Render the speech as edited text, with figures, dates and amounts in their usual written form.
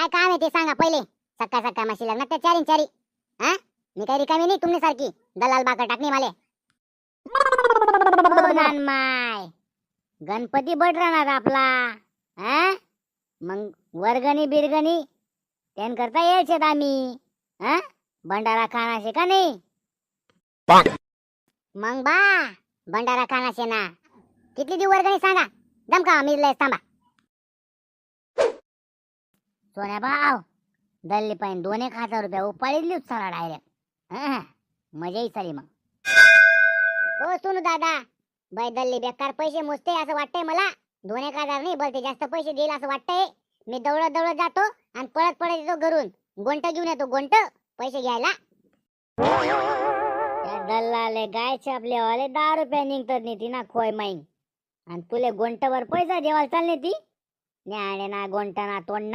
काय काम आहे ते सांगा पहिले. सकाळ सकाळ माशी लग्नात त्या चारी चारी. हा, मी काही रिकामी नाही तुमने सारखी दलाल बाकर टाकणी माले. माय गणपती बड राहणार आपला. हा, मग वर्गणी बिरगणी त्यान करता यायचे आम्ही. हा, भंडारा खानाशे का नाही. मग बा भंडारा खानाशे ना. किती दी वर्गणी सांगा. दमका मी लय थांबा. सोन्या भाव दल्ली पाहिजे 2,000 रुपये उपाळी दिली साला डायरेक्ट. मजा ही साली मग. हो सोनू दादा, बाई दल्ली बेकार पैसे मोजते असं वाटतंय मला. 2,000 नाही बोलते, जास्त पैसे देईल असं वाटतंय. मी दौडत दौडत जातो आणि पळत पळत येतो घरून. गोंट घेऊन येतो, गोंट पैसे घ्यायला. त्या दल्लाले गाय छापले वाले 10 रुपये निघतात नाही ती ना खोय माईन. आणि तुले गोंटवर पैसा जेवायला चालले ती न्याने ना गोंट ना तोंड ना.